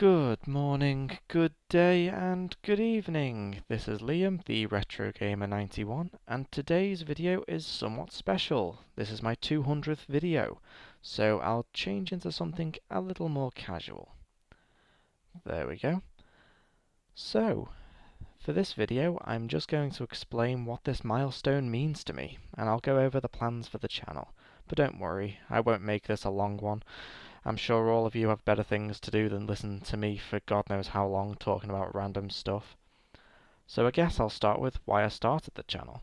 Good morning, good day, and good evening. This is Liam, the Retro Gamer 91, and today's video is somewhat special. This is my 200th video, so I'll change into something a little more casual. There we go. So, for this video, I'm just going to explain what this milestone means to me, and I'll go over the plans for the channel. But don't worry, I won't make this a long one. I'm sure all of you have better things to do than listen to me for God knows how long talking about random stuff. So I guess I'll start with why I started the channel.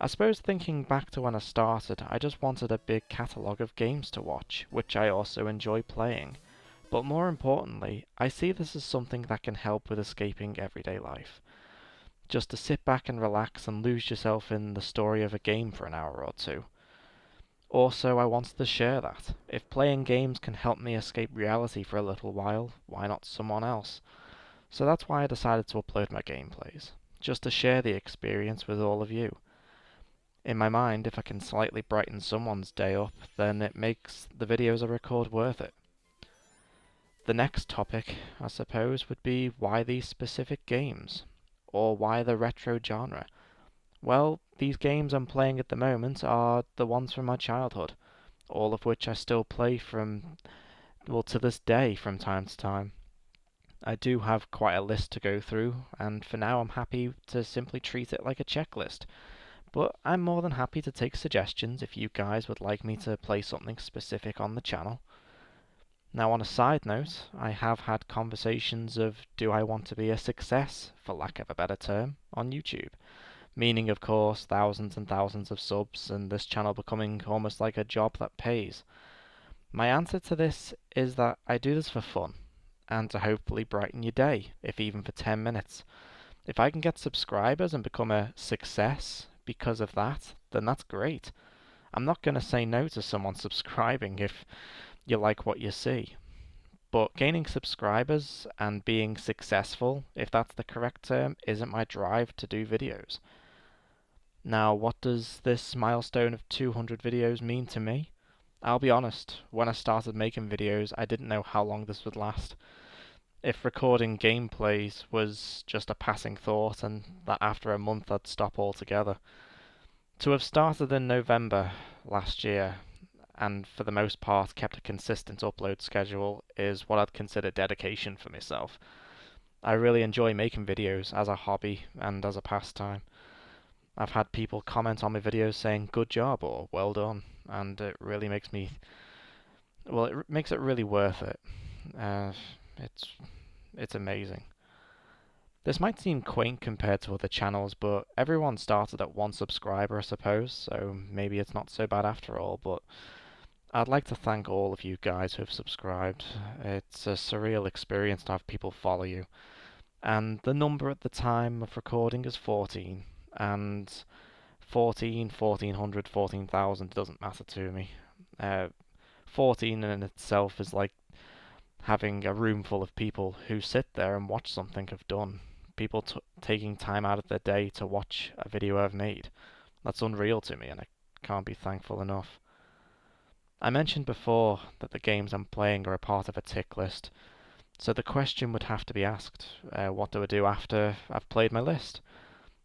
I suppose thinking back to when I started, I just wanted a big catalogue of games to watch, which I also enjoy playing. But more importantly, I see this as something that can help with escaping everyday life. Just to sit back and relax and lose yourself in the story of a game for an hour or two. Also, I wanted to share that. If playing games can help me escape reality for a little while, why not someone else? So that's why I decided to upload my gameplays, just to share the experience with all of you. In my mind, if I can slightly brighten someone's day up, then it makes the videos I record worth it. The next topic, I suppose, would be why these specific games? Or why the retro genre? Well, these games I'm playing at the moment are the ones from my childhood, all of which I still play to this day from time to time. I do have quite a list to go through, and for now I'm happy to simply treat it like a checklist. But I'm more than happy to take suggestions if you guys would like me to play something specific on the channel. Now, on a side note, I have had conversations of do I want to be a success, for lack of a better term, on YouTube? Meaning, of course, thousands and thousands of subs and this channel becoming almost like a job that pays. My answer to this is that I do this for fun, and to hopefully brighten your day, if even for 10 minutes. If I can get subscribers and become a success because of that, then that's great. I'm not going to say no to someone subscribing if you like what you see. But gaining subscribers and being successful, if that's the correct term, isn't my drive to do videos. Now, what does this milestone of 200 videos mean to me? I'll be honest, when I started making videos, I didn't know how long this would last. If recording gameplays was just a passing thought and that after a month I'd stop altogether. To have started in November last year, and for the most part kept a consistent upload schedule, is what I'd consider dedication for myself. I really enjoy making videos as a hobby and as a pastime. I've had people comment on my videos saying good job or well done, and it really makes me, well, it makes it really worth it. Uh, it's it's amazing. This might seem quaint compared to other channels, but everyone started at one subscriber, I suppose, so maybe it's not so bad after all, but I'd like to thank all of you guys who have subscribed. It's a surreal experience to have people follow you. And the number at the time of recording is 14, and 14, 1400, 14,000 doesn't matter to me. 14 in itself is like having a room full of people who sit there and watch something I've done. People taking time out of their day to watch a video I've made. That's unreal to me, and I can't be thankful enough. I mentioned before that the games I'm playing are a part of a tick list, so the question would have to be asked, what do I do after I've played my list?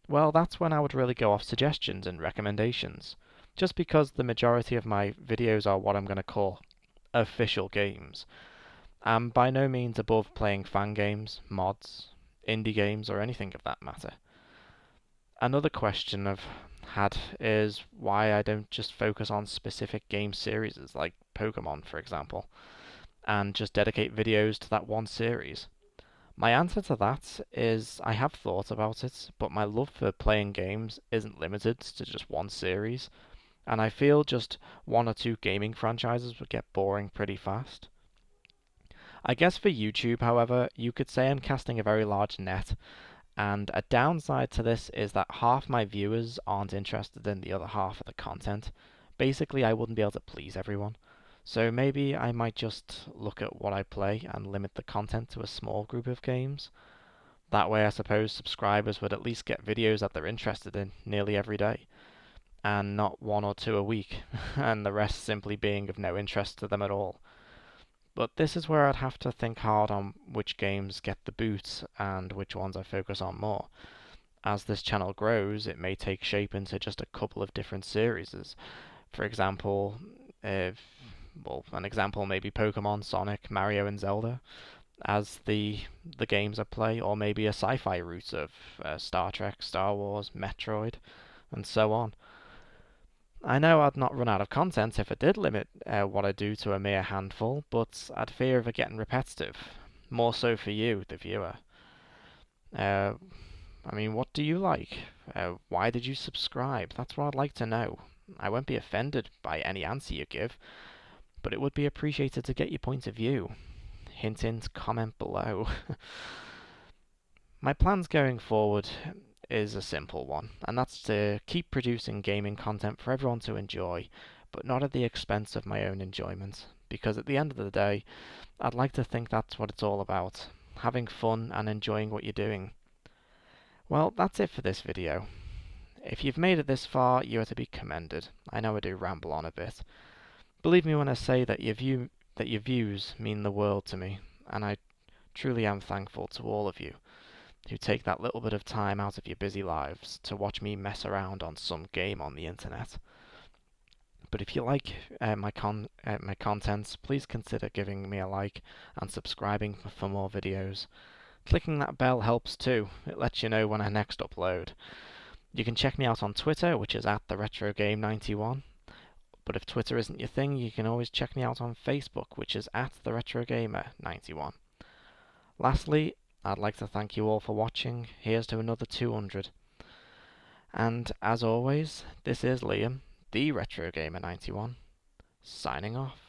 Well, that's when I would really go off suggestions and recommendations, just because the majority of my videos are what I'm going to call official games. I'm by no means above playing fan games, mods, indie games, or anything of that matter. Another question I've had is why I don't just focus on specific game series, like Pokemon, for example, and just dedicate videos to that one series. My answer to that is I have thought about it, but my love for playing games isn't limited to just one series, and I feel just one or two gaming franchises would get boring pretty fast. I guess for YouTube, however, you could say I'm casting a very large net, and a downside to this is that half my viewers aren't interested in the other half of the content. Basically, I wouldn't be able to please everyone. So maybe I might just look at what I play and limit the content to a small group of games. That way, I suppose subscribers would at least get videos that they're interested in nearly every day, and not one or two a week, and the rest simply being of no interest to them at all. But this is where I'd have to think hard on which games get the boot and which ones I focus on more. As this channel grows, it may take shape into just a couple of different series. For example, an example may be Pokemon, Sonic, Mario, and Zelda as the games I play, or maybe a sci-fi route of Star Trek, Star Wars, Metroid, and so on. I know I'd not run out of content if I did limit what I do to a mere handful, but I'd fear of it getting repetitive. More so for you, the viewer. Uh, what do you like? Why did you subscribe? That's what I'd like to know. I won't be offended by any answer you give, but it would be appreciated to get your point of view. Hint, hint, comment below. My plans going forward is a simple one, and that's to keep producing gaming content for everyone to enjoy, but not at the expense of my own enjoyment. Because at the end of the day, I'd like to think that's what it's all about, having fun and enjoying what you're doing. Well, that's it for this video. If you've made it this far, you are to be commended. I know I do ramble on a bit. Believe me when I say that your views mean the world to me, and I truly am thankful to all of you who take that little bit of time out of your busy lives to watch me mess around on some game on the internet. But if you like my content, please consider giving me a like and subscribing for more videos. Clicking that bell helps too. It lets you know when I next upload. You can check me out on Twitter, which is at TheRetroGame91. But if Twitter isn't your thing, you can always check me out on Facebook, which is at TheRetroGamer91. Lastly, I'd like to thank you all for watching. Here's to another 200. And as always, this is Liam, the Retro Gamer 91, signing off.